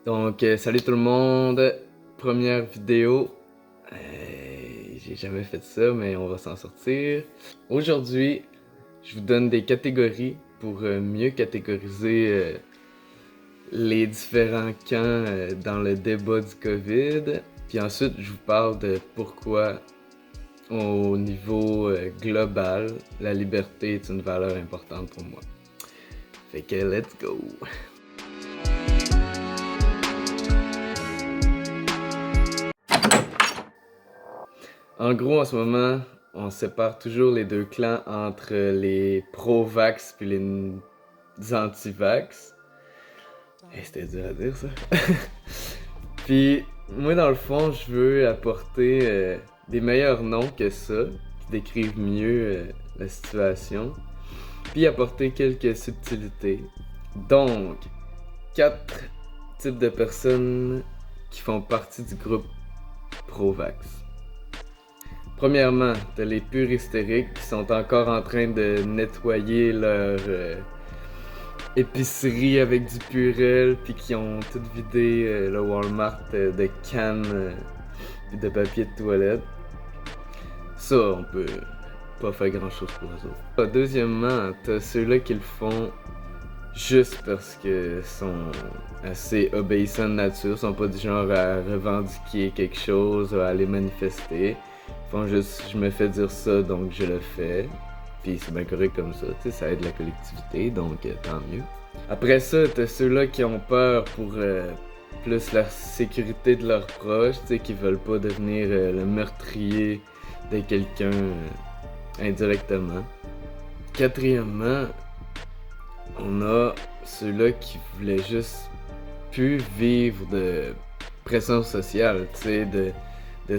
Donc, salut tout le monde, première vidéo. J'ai jamais fait ça, mais on va s'en sortir. Aujourd'hui, je vous donne des catégories pour mieux catégoriser les différents camps dans le débat du COVID. Puis ensuite, je vous parle de pourquoi, au niveau global, la liberté est une valeur importante pour moi. Fait que, let's go! En gros, en ce moment, on sépare toujours les deux clans entre les pro-vax puis les anti-vax. C'était dur à dire ça. Puis moi, dans le fond, je veux apporter des meilleurs noms que ça, qui décrivent mieux la situation, puis apporter quelques subtilités. Donc, 4 types de personnes qui font partie du groupe pro-vax. Premièrement, t'as les purs hystériques qui sont encore en train de nettoyer leur épicerie avec du Purell, puis qui ont tout vidé le Walmart de cannes puis de papier de toilette. Ça, on peut pas faire grand chose pour eux autres. Deuxièmement, t'as ceux-là qui le font juste parce que sont assez obéissants de nature, sont pas du genre à revendiquer quelque chose, à aller manifester. Ils font juste, je me fais dire ça, donc je le fais. Puis c'est bien correct comme ça, tu sais, ça aide la collectivité, donc tant mieux. Après ça, t'as ceux-là qui ont peur pour plus la sécurité de leurs proches, tu sais, qui veulent pas devenir le meurtrier de quelqu'un indirectement. Quatrièmement, on a ceux-là qui voulaient juste plus vivre de pression sociale, tu sais, de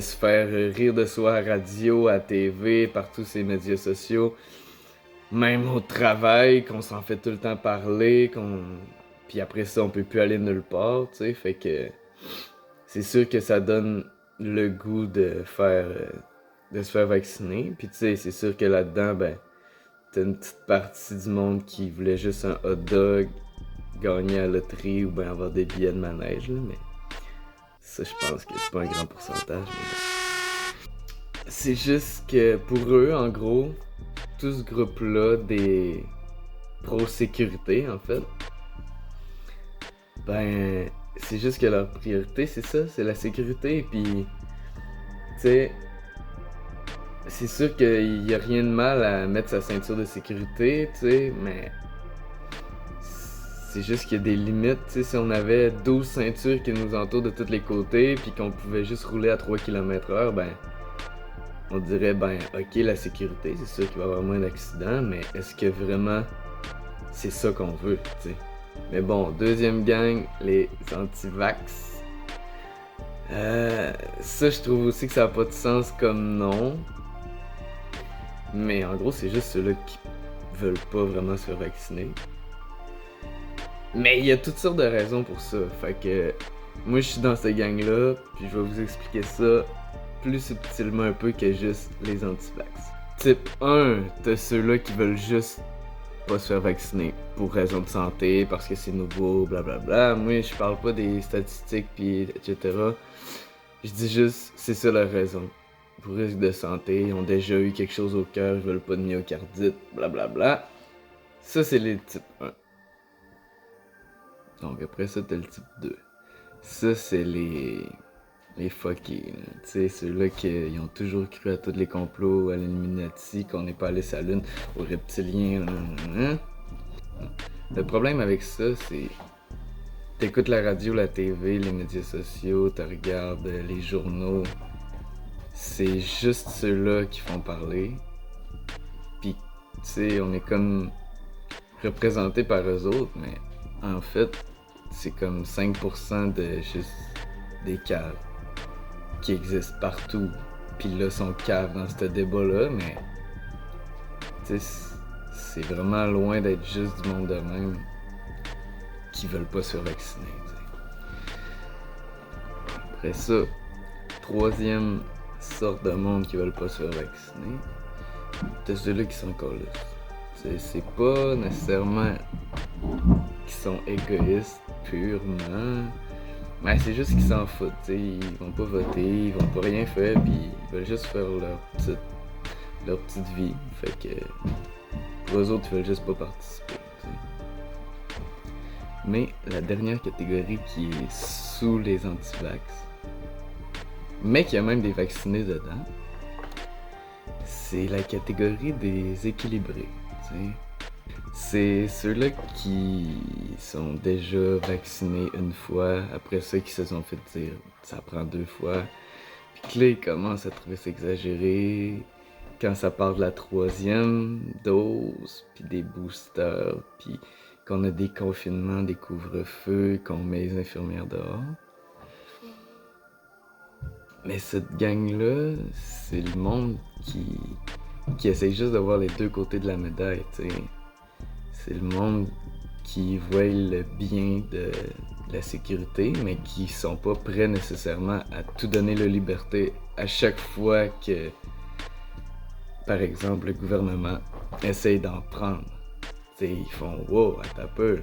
se faire rire de soi à radio, à TV, par tous ces médias sociaux, même au travail, qu'on s'en fait tout le temps parler, puis après ça, on peut plus aller nulle part, tu sais, fait que c'est sûr que ça donne le goût de se faire vacciner, puis tu sais, c'est sûr que là-dedans, ben, t'as une petite partie du monde qui voulait juste un hot dog, gagner à la loterie ou ben avoir des billets de manège, là, mais ça, je pense que c'est pas un grand pourcentage. Mais c'est juste que pour eux, en gros, tout ce groupe-là des pro-sécurité, en fait, ben, c'est juste que leur priorité, c'est ça, c'est la sécurité. Puis, tu sais, c'est sûr qu'il y a rien de mal à mettre sa ceinture de sécurité, tu sais, mais c'est juste qu'il y a des limites, tu sais, si on avait 12 ceintures qui nous entourent de tous les côtés, puis qu'on pouvait juste rouler à 3 km/h, ben, on dirait, ben, ok, la sécurité, c'est sûr qu'il va y avoir moins d'accidents, mais est-ce que vraiment c'est ça qu'on veut, tu sais? Mais bon, deuxième gang, les anti-vax. Ça, je trouve aussi que ça n'a pas de sens comme nom. Mais en gros, c'est juste ceux-là qui veulent pas vraiment se faire vacciner. Mais il y a toutes sortes de raisons pour ça. Fait que moi, je suis dans cette gang-là, puis je vais vous expliquer ça plus subtilement un peu que juste les anti-vax. Type 1, t'as ceux-là qui veulent juste pas se faire vacciner pour raison de santé, parce que c'est nouveau, blablabla. Moi, je parle pas des statistiques, puis etc. Je dis juste, c'est ça la raison. Pour risque de santé, ils ont déjà eu quelque chose au cœur, ils veulent pas de myocardite, blablabla. Ça, c'est les types 1. Donc après ça, t'as le type 2. Ça, c'est les fuckés, tu sais, ceux-là qui ont toujours cru à tous les complots, à l'Illuminati, qu'on n'est pas allé sur la Lune, aux reptiliens, Le problème avec ça, c'est t'écoutes la radio, la TV, les médias sociaux, tu regardes les journaux, c'est juste ceux-là qui font parler. Puis, tu sais, on est comme représenté par eux autres, mais en fait, c'est comme 5% de juste des caves qui existent partout. Puis là, sont caves dans ce débat-là, mais tu sais, c'est vraiment loin d'être juste du monde de même qui veulent pas se faire vacciner. T'sais. Après ça, troisième sorte de monde qui veulent pas se faire vacciner, t'as ceux-là qui sont encore là. C'est pas nécessairement qui sont égoïstes purement, Mais c'est juste qu'ils s'en foutent, t'sais. Ils vont pas voter, ils vont pas rien faire, puis ils veulent juste faire leur petite vie. Fait que pour eux autres, ils veulent juste pas participer. T'sais. Mais la dernière catégorie qui est sous les anti-vax, mais qui a même des vaccinés dedans, c'est la catégorie des équilibrés. T'sais. C'est ceux-là qui sont déjà vaccinés une fois, après ça qui se sont fait dire ça prend 2 fois, puis que là ils commencent à trouver ça exagéré quand ça part de la 3e dose, puis des boosters, puis qu'on a des confinements, des couvre-feux, qu'on met les infirmières dehors. Mais cette gang-là, c'est le monde qui essaie juste de voir les deux côtés de la médaille, tu sais. C'est le monde qui voit le bien de la sécurité, mais qui sont pas prêts nécessairement à tout donner la liberté à chaque fois que, par exemple, le gouvernement essaye d'en prendre. T'sais, ils font « wow, attends un peu ».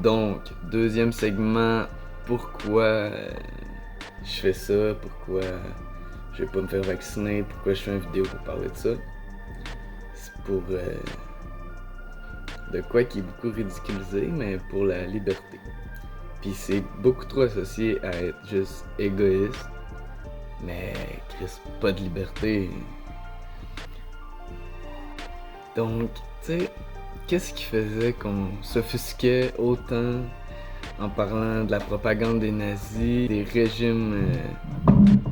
Donc, deuxième segment, pourquoi je fais ça, pourquoi je vais pas me faire vacciner, pourquoi je fais une vidéo pour parler de ça. C'est pour de quoi qui est beaucoup ridiculisé, mais pour la liberté. Puis c'est beaucoup trop associé à être juste égoïste, mais Chris, pas de liberté. Donc, tu sais, qu'est-ce qui faisait qu'on s'offusquait autant en parlant de la propagande des nazis, des régimes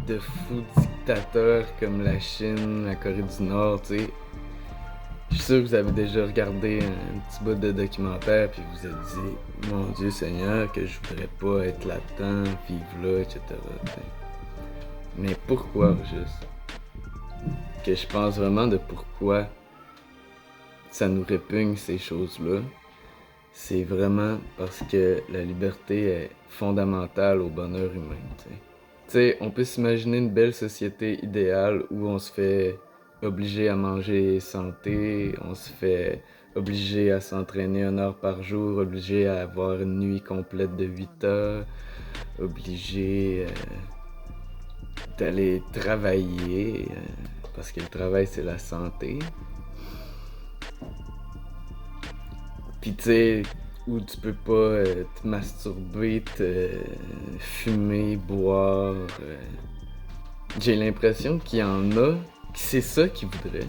de fous dictateurs comme la Chine, la Corée du Nord, tu sais. Je suis sûr que vous avez déjà regardé un petit bout de documentaire puis vous êtes dit « Mon Dieu Seigneur, que je voudrais pas être là-dedans, vivre là, etc. » Mais pourquoi juste? Que je pense vraiment de pourquoi ça nous répugne ces choses-là, c'est vraiment parce que la liberté est fondamentale au bonheur humain. Tu sais, on peut s'imaginer une belle société idéale où on se fait obligé à manger santé, on se fait obligé à s'entraîner 1 heure par jour, obligé à avoir une nuit complète de 8 heures, obligé d'aller travailler, parce que le travail c'est la santé. Pis tu sais, où tu peux pas te masturber, te fumer, boire. J'ai l'impression qu'il y en a qui c'est ça qu'ils voudraient,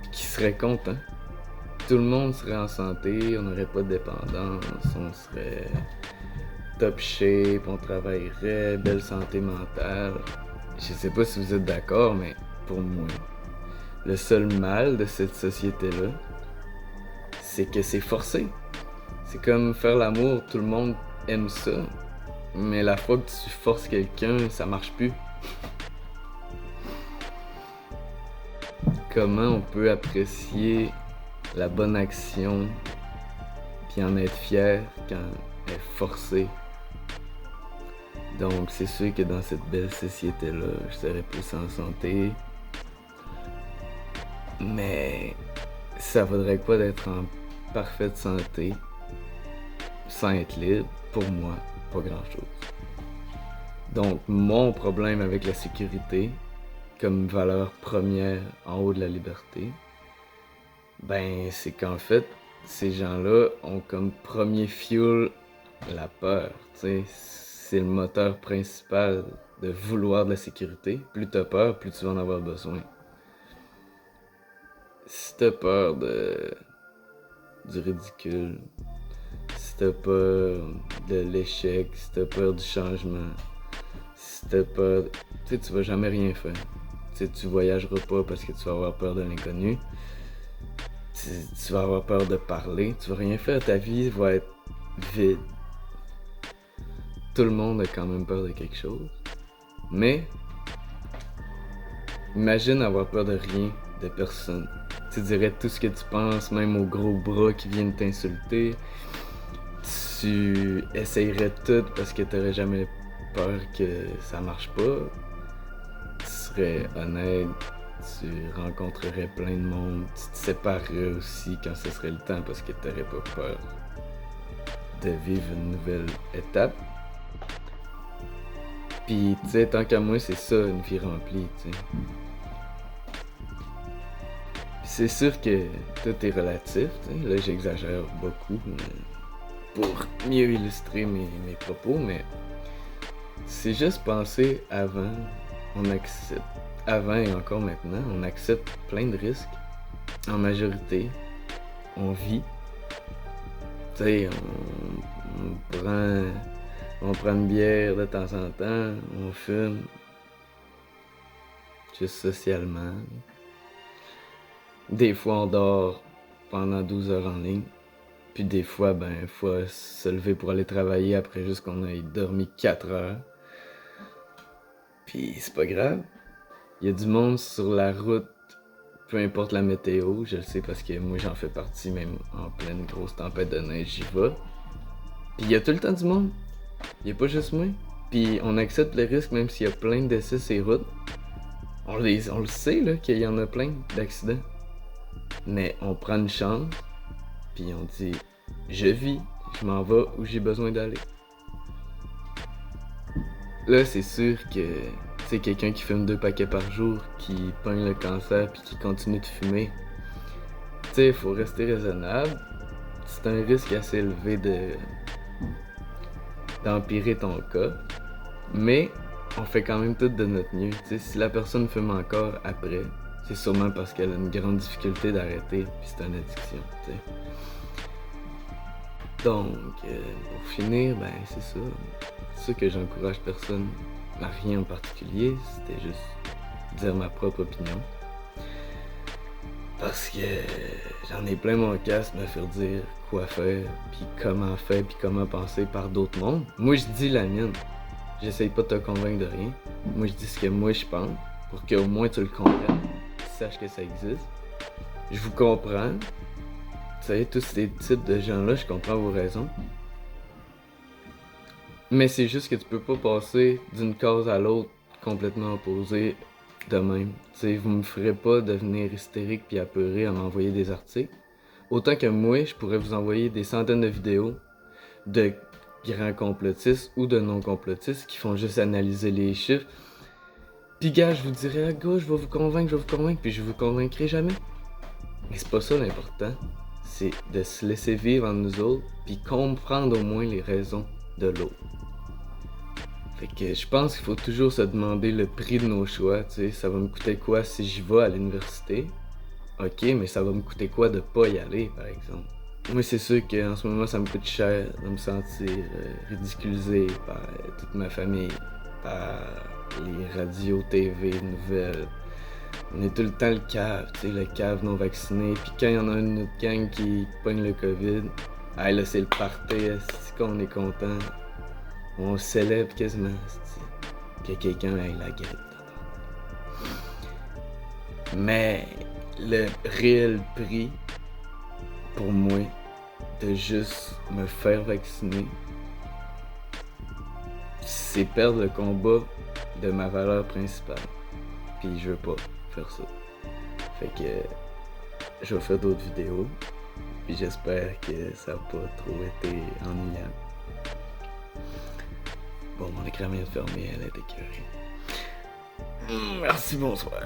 pis qui seraient contents. Tout le monde serait en santé, on n'aurait pas de dépendance, on serait top shape, on travaillerait, belle santé mentale. Je sais pas si vous êtes d'accord, mais pour moi, le seul mal de cette société-là, c'est que c'est forcé. C'est comme faire l'amour, tout le monde aime ça, mais la fois que tu forces quelqu'un, ça marche plus. Comment on peut apprécier la bonne action puis en être fier quand elle est forcée? Donc c'est sûr que dans cette belle société-là, je serais plus en santé. Mais ça vaudrait quoi d'être en parfaite santé sans être libre? Pour moi, pas grand-chose. Donc mon problème avec la sécurité, comme valeur première en haut de la liberté, ben c'est qu'en fait, ces gens-là ont comme premier fuel la peur. T'sais, c'est le moteur principal de vouloir de la sécurité. Plus t'as peur, plus tu vas en avoir besoin. Si t'as peur du ridicule, si t'as peur de l'échec, si t'as peur du changement, si t'as peur... Tu sais, tu vas jamais rien faire. Tu sais, tu voyageras pas parce que tu vas avoir peur de l'inconnu. Tu vas avoir peur de parler. Tu vas rien faire. Ta vie va être vide. Tout le monde a quand même peur de quelque chose. Mais, imagine avoir peur de rien, de personne. Tu dirais tout ce que tu penses, même aux gros bras qui viennent t'insulter. Tu essayerais tout parce que t'aurais jamais peur que ça marche pas. Tu serais honnête, tu rencontrerais plein de monde, tu te séparerais aussi quand ce serait le temps parce que t'aurais pas peur. de vivre une nouvelle étape. Puis, tu sais, tant qu'à moi, c'est ça, une vie remplie, tu sais. C'est sûr que tout est relatif, tu sais. Là, j'exagère beaucoup pour mieux illustrer mes propos, mais c'est juste penser avant, on accepte, avant et encore maintenant, on accepte plein de risques. En majorité, on vit. Tu sais, on prend une bière de temps en temps, on fume, juste socialement. Des fois, on dort pendant 12 heures en ligne. Puis des fois, ben, faut se lever pour aller travailler après juste qu'on ait dormi 4 heures. Puis c'est pas grave. Il y a du monde sur la route, peu importe la météo, je le sais parce que moi j'en fais partie, même en pleine grosse tempête de neige, j'y vais. Puis il y a tout le temps du monde. Il y a pas juste moi. Puis on accepte le risque même s'il y a plein de décès sur les routes. On le sait là, qu'il y en a plein d'accidents. Mais on prend une chance, puis on dit je vis, je m'en vais où j'ai besoin d'aller. Là, c'est sûr que c'est quelqu'un qui fume 2 paquets par jour, qui pogne le cancer puis qui continue de fumer. Tu sais, il faut rester raisonnable. C'est un risque assez élevé d'empirer ton cas. Mais on fait quand même tout de notre mieux. Tu sais, si la personne fume encore après, c'est sûrement parce qu'elle a une grande difficulté d'arrêter, puis c'est une addiction, tu sais. Donc, pour finir, ben c'est ça. C'est ça que j'encourage personne à rien en particulier, c'était juste dire ma propre opinion. Parce que j'en ai plein mon casque me faire dire quoi faire, puis comment penser par d'autres mondes. Moi, je dis la mienne. J'essaye pas de te convaincre de rien. Moi, je dis ce que moi je pense, pour qu'au moins tu le comprennes, tu saches que ça existe. Je vous comprends. Vous savez, tous ces types de gens-là, je comprends vos raisons. Mais c'est juste que tu peux pas passer d'une cause à l'autre complètement opposée de même. T'sais, vous me ferez pas devenir hystérique puis apeuré à m'envoyer des articles. Autant que moi, je pourrais vous envoyer des centaines de vidéos de grands complotistes ou de non-complotistes qui font juste analyser les chiffres. Puis gars, je vous dirais, ah, gars, je vais vous convaincre, puis je vous convaincrai jamais. Mais c'est pas ça l'important. C'est de se laisser vivre en nous autres, puis comprendre au moins les raisons de l'autre. Fait que je pense qu'il faut toujours se demander le prix de nos choix, tu sais. Ça va me coûter quoi si j'y vais à l'université? Ok, mais ça va me coûter quoi de pas y aller, par exemple? Moi, c'est sûr qu'en ce moment, ça me coûte cher de me sentir ridiculisé par toute ma famille, par les radios, TV, nouvelles. On est tout le temps le cave, tu sais, le cave non vacciné. Puis quand il y en a une autre gang qui pogne le COVID, ah là, c'est le party, c'est qu'on est content. On célèbre quasiment, que quelqu'un ait la grippe. Mais le réel prix, pour moi, de juste me faire vacciner, c'est perdre le combat de ma valeur principale. Puis je veux pas faire ça. Fait que je vais faire d'autres vidéos. Puis j'espère que ça n'a pas trop été ennuyant. Bon, mon écran vient de fermer, elle est écœurée. Merci, bonsoir.